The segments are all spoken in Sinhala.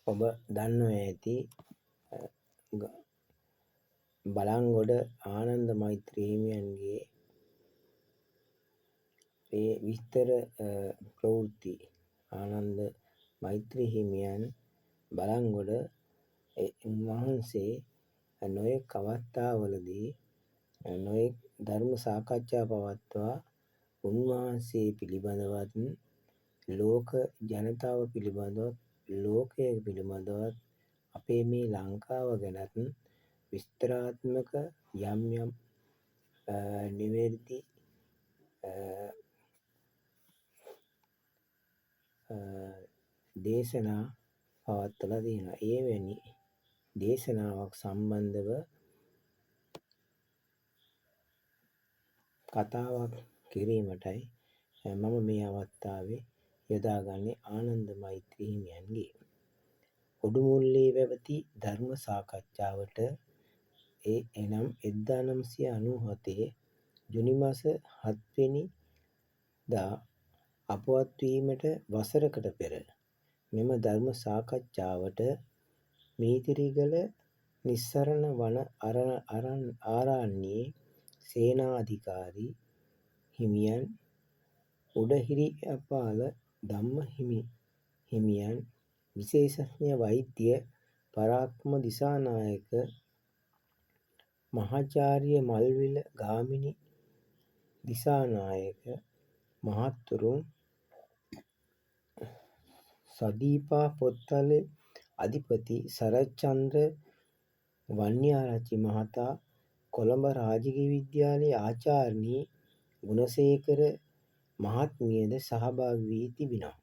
ඔබ දන්නවා ඇති බලංගොඩ ආනන්ද මෛත්‍රී හිමියන්ගේ ඒ විස්තර ප්‍රවෘත්ති ආනන්ද මෛත්‍රී හිමියන් බලංගොඩ උන්වහන්සේ නොයෙක් අවස්ථාවලදී නොයෙක් ධර්ම සාකච්ඡා පවත්වා උන්වහන්සේ පිළිබඳවත් ලෝක ජනතාව පිළිබඳවත් ලෝකය පිළිබඳවත් අපේ මේ ලංකාව ගැනත් විස්තරාත්මක යම් යම් නිවැරදි දේශනා පවත්වලා තියෙනවා. එවැනි දේශනාවක් සම්බන්ධව කතාවක් කිරීමටයි මම මේ අවස්ථාවේ යොදාගන්නේ ආනන්ද මෛත්‍රී හිමියන්ගේ උඩුමුල්ලේ පැවති ධර්ම සාකච්ඡාවට එනම් 1997 ජුනි මාස 7 වෙනිදා අපවත් වීමට වසරකට පෙර මෙම ධර්ම සාකච්ඡාවට මීතිරිගල නිස්සරණ වන ආරණ්‍යයේ සේනාධිකාරී හිමියන් උඩහිරියපාල ධම්ම හිමියන් විශේෂඥ වෛද්‍ය පරාක්‍රම දිසානායක මහාචාර්ය මල්විල ගාමිණී දිසානායක මහත්වරුන් සදීපා පොත්තලේ අධිපති සරච්චන්ද්‍ර වන්‍යාරච්චි මහතා කොළඹ රාජකීය විද්‍යාලයේ ආචාර්යනී ගුණසේකර මහත්මියද සහභාගී වී තිබෙනවා.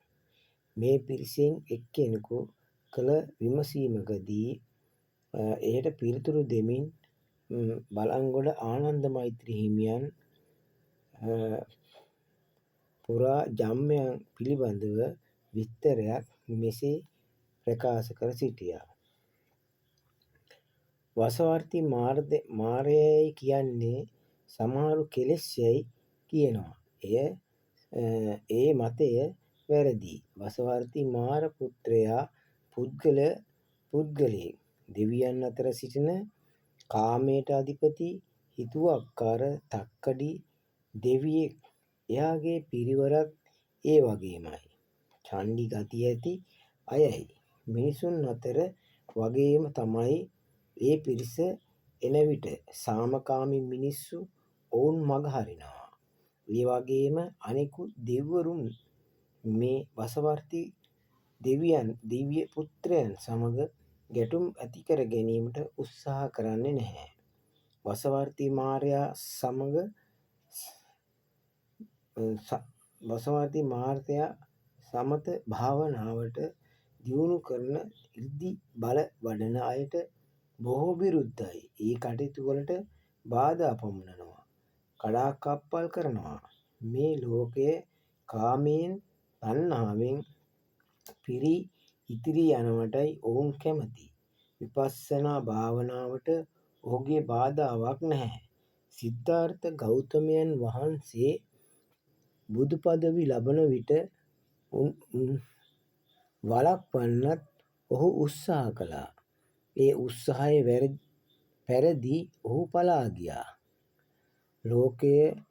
මේ පිරිසෙන් එක්කෙනෙකු කළ විමසීමකදී එයට පිළිතුරු දෙමින් බලංගොඩ ආනන්ද මෛත්‍රී හිමියන් පුරා ජම්මයන් පිළිබඳව විස්තරයක් මෙසේ ප්‍රකාශ කර සිටියා. වසවර්ති මාරයයි කියන්නේ සමහරු කෙලෙස් යයි කියනවා. ඒ මතය වැරදි. වසවර්ති මාර පුත්‍රයා පුද්ගලයෙක්. දෙවියන් අතර සිටින කාමයට අධිපති හිතුවක්කාර තක්කඩි දෙවියෙක්. එයාගේ පිරිවරත් ඒ වගේමයි. චණ්ඩි ගති ඇති අයයි. මිනිසුන් අතර වගේම තමයි ඒ පිරිස එන විට සාමකාමී මිනිස්සු ඔවුන් මග හරිනවා. ඒ වගේම අනෙකුත් දෙවිවරුන් මේ වසවර්ති දිව්‍ය පුත්‍රයන් සමග ගැටුම් ඇති කර ගැනීමට උත්සාහ කරන්නේ නැහැ. වසවර්ති මාරයා සමත භාවනාවට දියුණු කරන ඉර්ධි බල වඩන අයට බොහෝ විරුද්ධයි. ඒ කටයුතු වලට බාධා පමුණනවා. කඩාකප්පල් කරනවා. මේ ලෝකය කාමයෙන් තණ්හාවෙන් පිරී ඉතිරී යනවටයි ඔවුන් කැමති. විපස්සනා භාවනාවට ඔහුගේ බාධාවක් නැහැ. සිද්ධාර්ථ ගෞතමයන් වහන්සේ බුදු පදවි ලබන විට වළක්වන්නත් ඔහු උත්සාහ කළා. ඒ උත්සාහය පැරදී ඔහු පලා ගියා. ලෝකයේ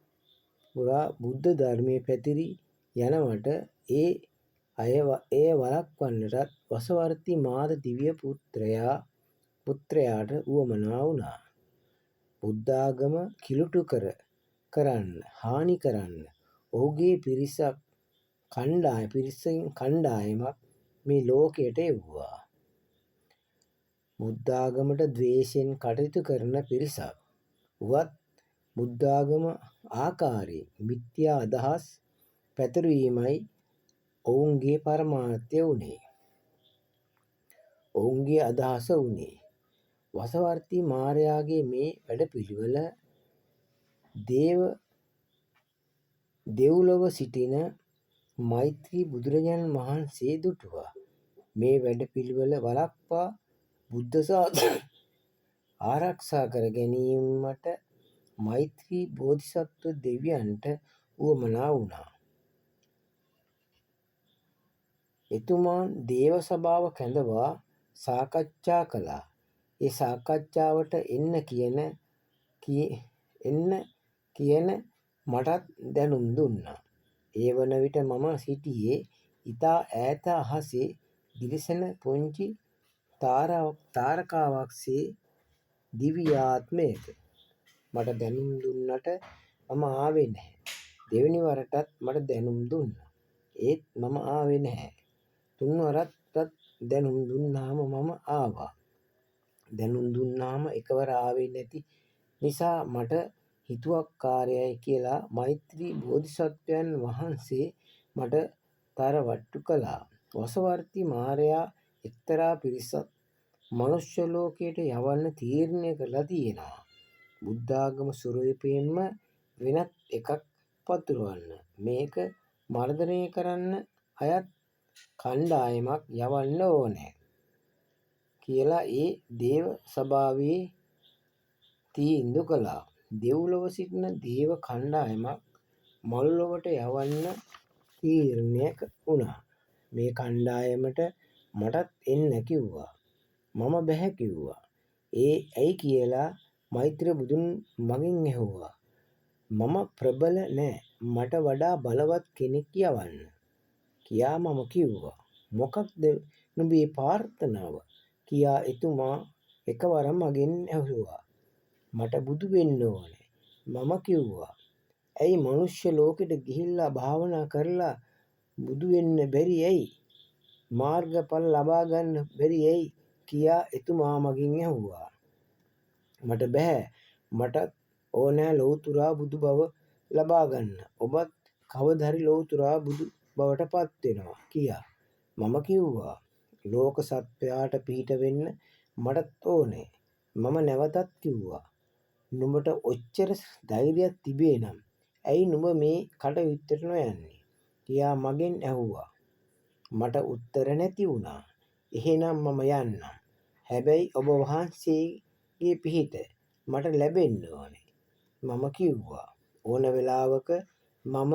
පුරා බුද්ධ ධර්මය පැතිරී යනවට එය වළක්වන්නටත් වසවර්ති මාර දිව්‍ය පුත්‍රයාට උවමනා වුණා. බුද්ධාගම කිලුට කරන්න හානි කරන්න ඔහුගේ කණ්ඩායමක් මේ ලෝකයට එව්වා. බුද්ධාගමට ද්වේෂයෙන් කටයුතු කරන පිරිසක් වුවත් බුද්ධාගම ආකාරයෙන් මිත්‍යා අදහස් පැතිරවීමයි ඔවුන්ගේ පරමාර්ථය වුණේ. ඔවුන්ගේ අදහස වුණේ. වසවර්ති මාරයාගේ මේ වැඩපිළිවෙල දෙව්ලොව සිටින මෛත්‍රී බුදුරජාණන් වහන්සේ දුටුවා. මේ වැඩපිළිවෙල වළක්වා බුද්ධ ශාසනය ආරක්ෂා කර ගැනීමට මෛත්‍රී බෝධිසත්ව දෙවියන්ට උවමනා වුණා. එතුමාන් දේව සභාව කැඳවා සාකච්ඡා කළා. ඒ සාකච්ඡාවට එන්න කියන මටත් දැනුම් දුන්නා. ඒ වන විට මම සිටියේ ඉතා ඈත අහසේ දිලිසෙන පුංචි තාරකාවක්සේ දිව්‍යාත්මයක. මට දැනුම් දුන්නට මම ආවේ නැහැ. දෙවෙනි වරටත් මට දැනුම් දුන්නා. ඒත් මම ආවේ නැහැ. තුන්වරටත් දැනුම් දුන්නාම මම ආවා. දැනුම් දුන්නාම එකවර ආවේ නැති නිසා මට හිතුවක්කාරයයි කියලා මෛත්‍රී බෝධිසත්වයන් වහන්සේ මට තරවට්ටු කළා. වසවර්ති මාරයා එක්තරා පිරිසක් මනුෂ්‍ය ලෝකයට යවන්න තීරණය කරලා තියෙනවා. බුද්ධාගම ස්වරූපයෙන්ම වෙනත් එකක් පතුරවන්න. මේක මර්ධනය කරන්න අයත් කණ්ඩායමක් යවන්න ඕනෑ කියලා ඒ දේව සභාවේ තීන්දු කළා. දෙව්ලොව සිටින දේව කණ්ඩායමක් මළුලොවට යවන්න තීරණය වුණා. මේ කණ්ඩායමට මටත් එන්න කිව්වා. මම බැහැ කිව්වා. ඇයි කියලා මෛත්‍රී බුදුන් මගෙන් ඇහුවා. මම ප්‍රබල නෑ, මට වඩා බලවත් කෙනෙක් යවන්න කියා මම කිව්වා. මොකක්ද නුඹේ ප්‍රාර්ථනාව කියා එතුමා එකවර මගෙන් ඇහුවා. මට බුදු වෙන්න ඕනේ. මම කිව්වා ඇයි මනුෂ්‍ය ලෝකෙට ගිහිල්ලා භාවනා කරලා බුදු වෙන්න බැරි ඇයි? මාර්ගඵල ලබා ගන්න බැරි ඇයි කියා එතුමා මගෙන් ඇහුවා. මට බෑ. මටත් ඕනෑ ලෞතුරා බුදු බව ලබා ගන්න. ඔබත් කවදාහරි ලෞතුරා බුදු බවට පත් වෙනවා කියා. මම කිව්වා ලෝක සත්වයාට පිහිට වෙන්න මටත් ඕනේ. මම නැවතත් කිව්වා නුඹට ඔච්චර ධෛර්යයක් තිබේ නම් ඇයි නුඹ මේ කටයුත්තට නොයන්නේ කියා මගෙන් ඇහුවා. මට උත්තර නැති වුණා. එහෙනම් මම යන්නම්. හැබැයි ඔබ වහන්සේගේ පිහිට මට ලැබෙන්න ඕනේ. මම කිව්වා ඕන වෙලාවක මම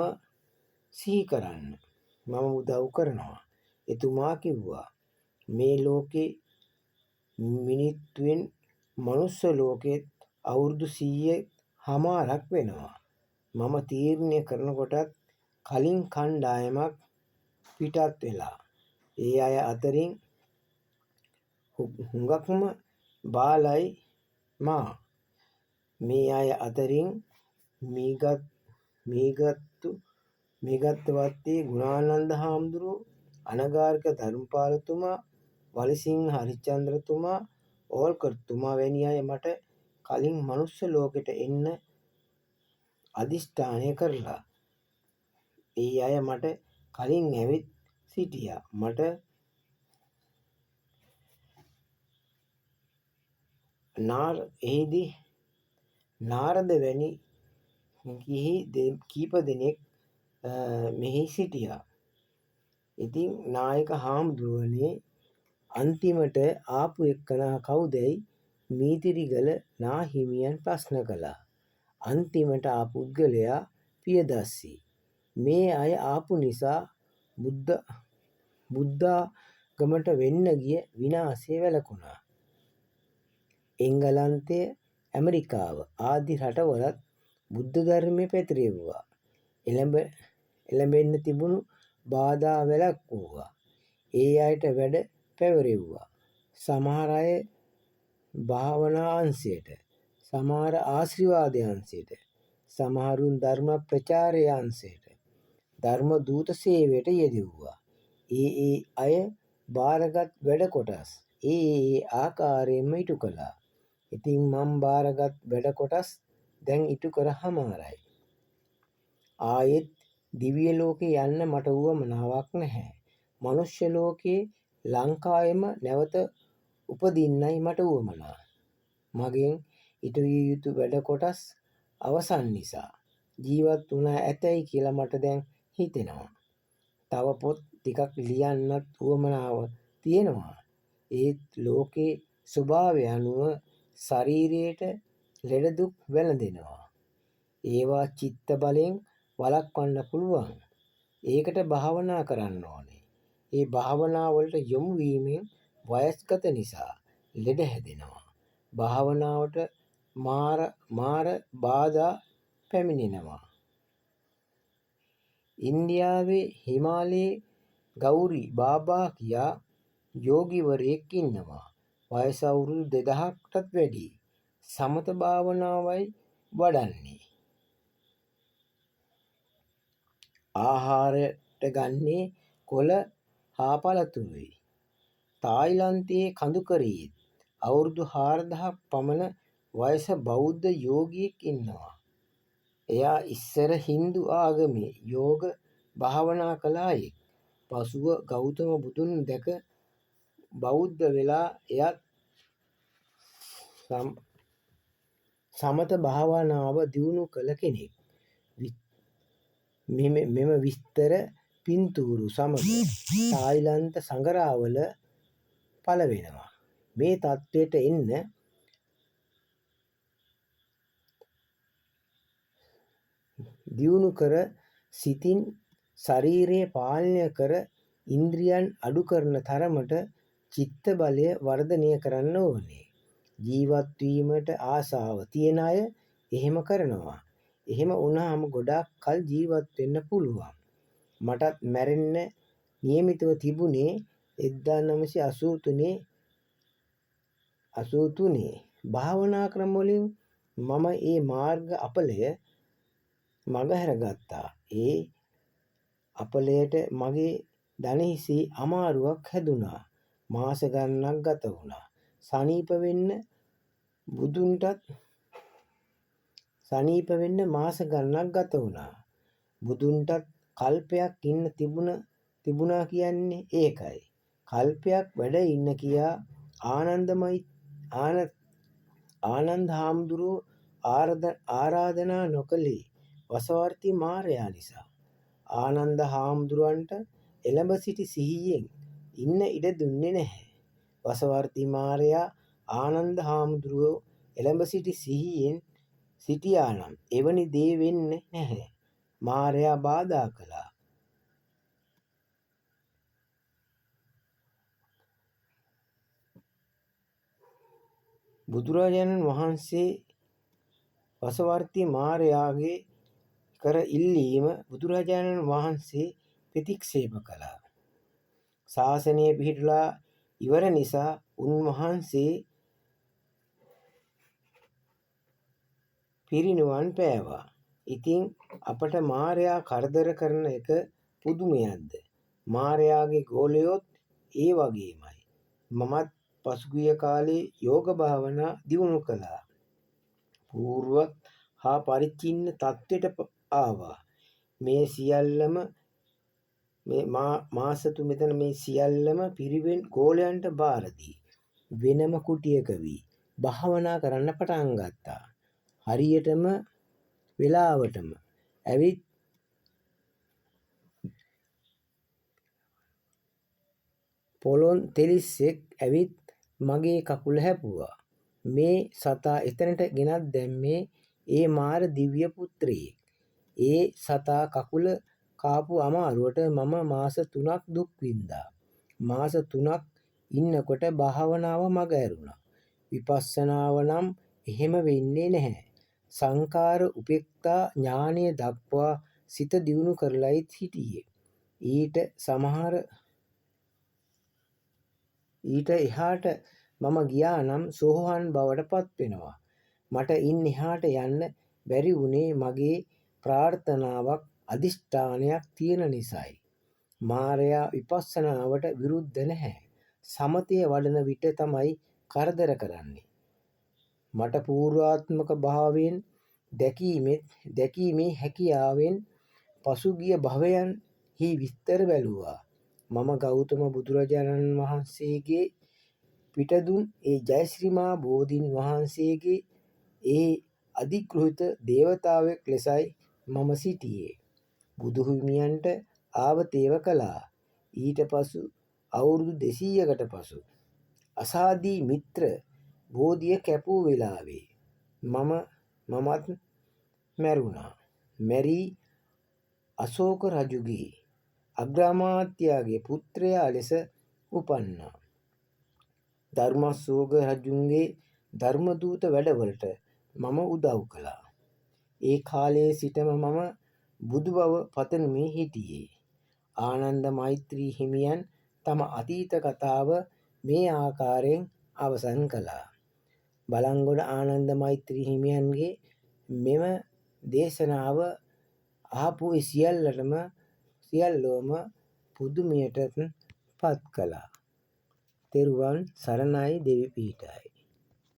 සිහි කරන්න. මම උදව් කරනවා. එතුමා කිව්වා මේ ලෝකේ මිනිත්තුවෙන් මනුස්ස ලෝකෙත් අවුරුදු 100 හමාරක් වෙනවා. මම තීරණය කරනකොටත් කලින් කණ්ඩායමක් පිටත් වෙලා. ඒ අය අතරින් හුඟක්ම බාලයි මා. මේ අය අතරින් මේගත්තවත්තේ ගුණානන්ද හාමුදුරුවෝ, අනගාරික ධර්මපාලතුමා, වලිසිංහ හරිචන්ද්‍රතුමා, ඕල්කර්තුමා වැනි අය මට කලින් මනුස්ස ලෝකෙට එන්න අධිෂ්ඨානය කරලා. ඒ අය මට කලින් ඇවිත් සිටියා. මට එහිදී නාරද වැනි කීප දෙනෙක් මෙහි සිටියා. ඉතින් නායක හාමුදුරුවනේ අන්තිමට ආපු එක්කනා කවුදැයි මීතිරිගල නාහිමියන් ප්‍රශ්න කළා. අන්තිමට ආ පුද්ගලයා පියදස්සි. මේ අය ආපු නිසා බුද්ධාගමට වෙන්න ගිය විනාශය වැළකුණා. එංගලන්තය, ඇමරිකාව ආදි රටවලත් බුද්ධ ධර්මය පැතිරෙව්වා. එළඹෙන්න තිබුණු බාධා වැළැක්වුවා. ඒ අයට වැඩ පැවරෙව්වා. සමහර අය භාවනා අංශයට, සමහර ආශිර්වාද අංශයට, සමහරුන් ධර්ම ප්‍රචාරය අංශයට, ධර්ම දූත සේවයට යෙදුවා. ඒ අය බාරගත් වැඩ කොටස් ඒ ආකාරයෙන්ම ඉටු කළා. ඉතින් මම බාරගත් වැඩ කොටස් දැන් ඉටු කර හමාරයි. ආයෙත් දිව්‍ය ලෝකේ යන්න මට උවමනාවක් නැහැ. මනුෂ්‍ය ලෝකේ ලංකාවෙම නැවත උපදින්නයි මට උවමනා. මගෙන් ඉටු විය යුතු වැඩ කොටස් අවසන් නිසා ජීවත් වුණා ඇතැයි කියලා මට දැන් හිතෙනවා. තව පොත් ටිකක් ලියන්නත් උවමනාව තියෙනවා. ඒත් ලෝකේ ස්වභාවය අනුව ශරීරයට ලෙඩ දුක් වැළඳෙනවා. ඒවා චිත්ත බලෙන් වළක්වන්න පුළුවන්. ඒකට භාවනා කරන්න ඕනේ. ඒ භාවනාවලට යොමු වීමෙන් වයස්ගත නිසා ලෙඩ හැදෙනවා. භාවනාවට මාර බාධා පැමිණෙනවා. ඉන්දියාවේ හිමාලයේ ගෞරි බාබා කියා යෝගිවරයෙක් ඉන්නවා. වයස අවුරුදු 2000කටත් වැඩි. සමත භාවනාවයි වඩන්නේ. ආහාරයට ගන්නේ කොළ හා පළතුරුයි. තායිලන්තයේ කඳුකරයේත් අවුරුදු 4000ක් පමණ වයස බෞද්ධ යෝගියෙක් ඉන්නවා. එයා ඉස්සර හින්දු ආගමේ යෝග භාවනා කළ අයෙක්. පසුව ගෞතම බුදුන් දැක බෞද්ධ වෙලා එයත් සමත භාවනාව දියුණු කළ කෙනෙක්. මෙම විස්තර පින්තූරු සමග තායිලන්ත සඟරාවල පළවෙනවා. මේ තත්ත්වයට එන්න දියුණු කර සිතින් ශරීරය පාලනය කර ඉන්ද්‍රියන් අඩු කරන තරමට චිත්ත බලය වර්ධනය කරන්න ඕනේ. ජීවත් වීමට ආසාව තියෙන අය එහෙම කරනවා. එහෙම වුණාම ගොඩාක් කල් ජීවත් වෙන්න පුළුවන්. මටත් මැරෙන්න නියමිතව තිබුණේ 1983 භාවනා ක්‍රම වලින් මම ඒ මාර්ග අපලය මගහැර ගත්තා. ඒ අපලයට මගේ දණහිසේ අමාරුවක් හැදුනා. මාස ගණනක් ගත වුණා. සනීප වෙන්න මාස ගණනක් ගත වුණා. බුදුන්ටත් කල්පයක් ඉන්න තිබුණා කියන්නේ ඒකයි. කල්පයක් වැඩ ඉන්න කියා ආනන්ද හාමුදුරුවෝ ආරාධනා නොකළේ වසවර්ති මාරයා නිසා. ආනන්ද හාමුදුරුවන්ට එළඹ සිටි සිහියෙන් ඉන්න ඉඩ දුන්නේ නැහැ. වසවර්ති මාරයා ආනන්ද හාමුදුරුවෝ එළඹ සිටි සිහියෙන් සිටියානම් එවැනි දේ වෙන්නේ නැහැ. මාරයා බාධා කළා. බුදුරජාණන් වහන්සේ වසවර්ති මාරයාගේ කර ඉල්ලීම බුදුරජාණන් වහන්සේ ප්‍රතික්ෂේප කළා. ශාසනය පිහිටලා ඉවර නිසා උන්වහන්සේ පිරිනිවන් පෑවා. ඉතින් අපට මාරයා කරදර කරන එක පුදුමයක්ද? මාරයාගේ ගෝලයොත් ඒ වගේමයි. මමත් පසුගිය කාලේ යෝග භාවනා දියුණු කළා. පූර්වත් හා පරිච්ඡින්න තත්ත්වයට ආවා. මේ සියල්ලම පිරිවෙන් ගෝලයන්ට බාර දී වෙනම කුටියක වී භාවනා කරන්න පටන් ගත්තා. හරියටම වෙලාවටම ඇවිත් පොළොන් තෙලිස්සෙක් ඇවිත් මගේ කකුල හැපුවා. මේ සතා එතනට ගෙනත් දැම්මේ ඒ මාර දිව්‍ය පුත්‍රයෙක්. ඒ සතා කකුල කාපු අමාරුවට මම මාස 3ක් දුක් විඳා. මාස 3ක් ඉන්නකොට භාවනාව මග ඇරුණා. විපස්සනාව නම් එහෙම වෙන්නේ නැහැ. සංකාර උපේක්ඛා ඥානය දක්වා සිත දියුණු කරලයි හිටියේ. ඊට එහාට මම ගියා නම් සෝහන් බවට පත් වෙනවා. මට ඉන් එහාට යන්න බැරි වුණේ මගේ ප්‍රාර්ථනාවක් අදිෂ්ඨානයක් තියෙන නිසායි. මාරයා විපස්සනාවට විරුද්ධ නැහැ. සමතය වඩන විට තමයි කරදර කරන්නේ. මට පූර්වාත්මක භාවයෙන් දැකීමේ හැකියාවෙන් පසුගිය භවයන්හි විස්තර බැලුවා. මම ගෞතම බුදුරජාණන් වහන්සේගේ පිටදුන් ඒ ජයශ්‍රී මා බෝධීන් වහන්සේගේ ඒ අධිග්‍රහිත දේවතාවෙක් ලෙසයි මම සිටියේ. බුදුහිමියන්ට ආවතේව කළා. ඊට පසු අවුරුදු 200කට පසු අසාදී මිත්‍ර බෝධිය කැපූ වෙලාවේ මමත් මැරුණා. මැරී අශෝක රජුගේ අග්‍රාමාත්‍යගේ පුත්‍රයා ලෙස උපන්නා. ධර්මසෝක රජුන්ගේ ධර්මදූත වැඩවලට මම උදව් කළා. ඒ කාලයේ සිටම මම බුදු බව පතමින් හිටියේ. ආනන්ද මෛත්‍රී හිමියන් තම අතීත කතාව මේ ආකාරයෙන් අවසන් කළා. බලංගොඩ ආනන්ද මෛත්‍රී හිමියන්ගේ මෙම දේශනාව අහපු සියල්ලෝම පුදුමයට පත් කළා. තෙරුවන් සරණයි දෙවි පීඨයි.